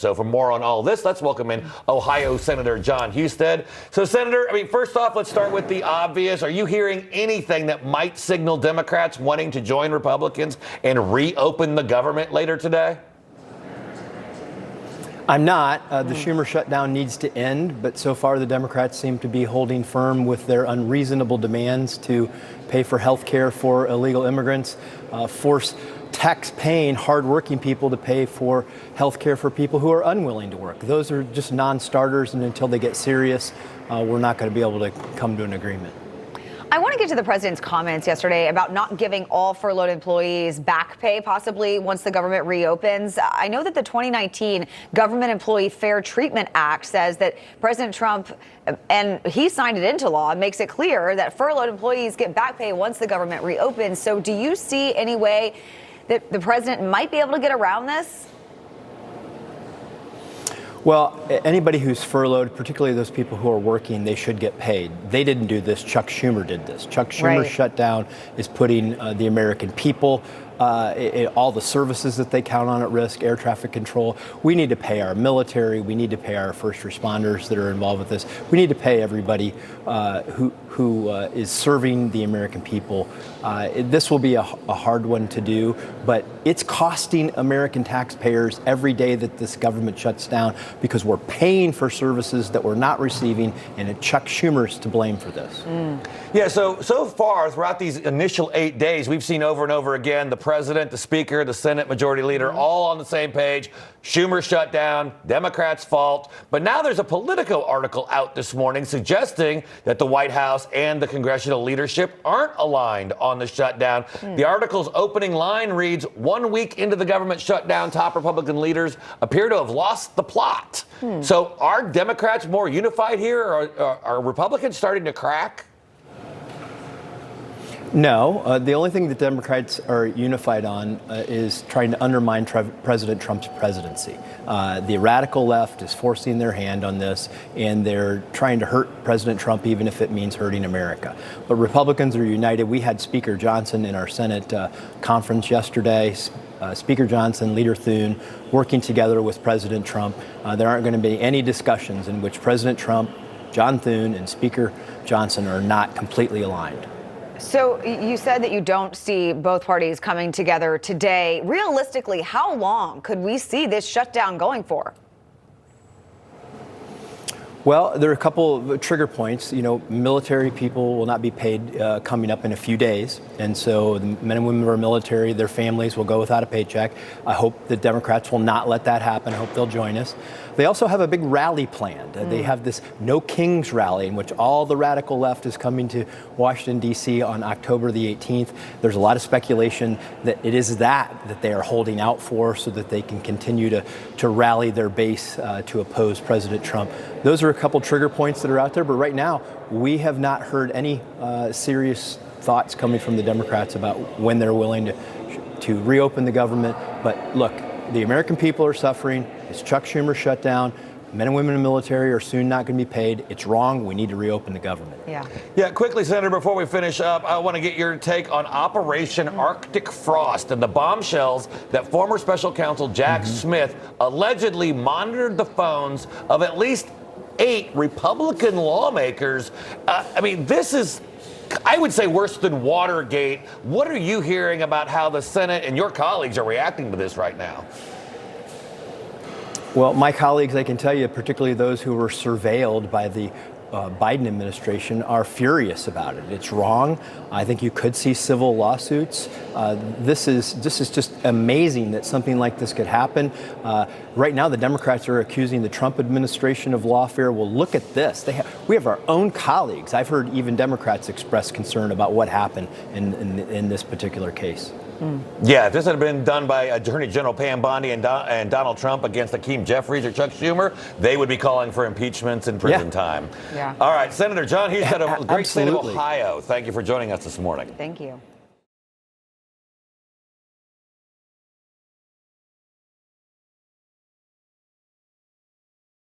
So for more on all this, let's welcome in Ohio Senator John Husted. So, Senator, first off, let's start with the obvious. Are you hearing anything that might signal Democrats wanting to join Republicans and reopen the government later today? I'm not. The Schumer shutdown needs to end, but so far the Democrats seem to be holding firm with their unreasonable demands to pay for health care for illegal immigrants, force tax-paying, hard-working people to pay for health care for people who are unwilling to work. Those are just non-starters, and until they get serious, we're not going to be able to come to an agreement. I want to get to the president's comments yesterday about not giving all furloughed employees back pay, possibly once the government reopens. I know that the 2019 Government Employee Fair Treatment Act says that President Trump, and he signed it into law, makes it clear that furloughed employees get back pay once the government reopens. So do you see any way that the president might be able to get around this? Well, anybody who's furloughed, particularly those people who are working, they should get paid. They didn't do this. Chuck Schumer did this. Chuck Schumer's shutdown is putting the American people, all the services that they count on at risk, air traffic control. We need to pay our military. We need to pay our first responders that are involved with this. We need to pay everybody who is serving the American people. This will be a hard one to do, but it's costing American taxpayers every day that this government shuts down because we're paying for services that we're not receiving, and Chuck Schumer's to blame for this. Yeah, so far throughout these initial 8 days, we've seen over and over again the president, the speaker, the Senate majority leader all on the same page. Schumer shut down, Democrats' fault. But now there's a Politico article out this morning suggesting that the White House and the congressional leadership aren't aligned on the shutdown. The article's opening line reads, 1 week into the government shutdown, top Republican leaders appear to have lost the plot. So are Democrats more unified here, or are Republicans starting to crack? No, the only thing that Democrats are unified on is trying to undermine President Trump's presidency. The radical left is forcing their hand on this, and they're trying to hurt President Trump, even if it means hurting America. But Republicans are united. We had Speaker Johnson in our Senate conference yesterday. Speaker Johnson, Leader Thune, working together with President Trump. There aren't going to be any discussions in which President Trump, John Thune, and Speaker Johnson are not completely aligned. So you said that you don't see both parties coming together today. Realistically, how long could we see this shutdown going for? Well, there are a couple of trigger points. You know, military people will not be paid coming up in a few days. And so the men and women of our military, their families will go without a paycheck. I hope the Democrats will not let that happen. I hope they'll join us. They also have a big rally planned. They have this No Kings rally in which all the radical left is coming to Washington, D.C. on October the 18th. There's a lot of speculation that it is that they are holding out for so that they can continue to rally their base to oppose President Trump. Those are a couple trigger points that are out there, but right now we have not heard any serious thoughts coming from the Democrats about when they're willing to reopen the government. But look, the American people are suffering. It's Chuck Schumer shut down. Men and women in the military are soon not going to be paid. It's wrong. We need to reopen the government. Yeah, quickly, Senator, before we finish up, I want to get your take on Operation Arctic Frost and the bombshells that former special counsel Jack Smith allegedly monitored the phones of at least 8 Republican lawmakers. This is, I would say, worse than Watergate. What are you hearing about how the Senate and your colleagues are reacting to this right now? Well, my colleagues, I can tell you, particularly those who were surveilled by the Biden administration, are furious about it. It's wrong. I think you could see civil lawsuits. This is just amazing that something like this could happen. Right now, the Democrats are accusing the Trump administration of lawfare. Well, look at this. We have our own colleagues. I've heard even Democrats express concern about what happened in this particular case. Yeah, if this had been done by Attorney General Pam Bondi and Donald Trump against Hakeem Jeffries or Chuck Schumer, they would be calling for impeachments and prison time. All right, Senator John Husted, a great state of Ohio. Thank you for joining us this morning. Thank you.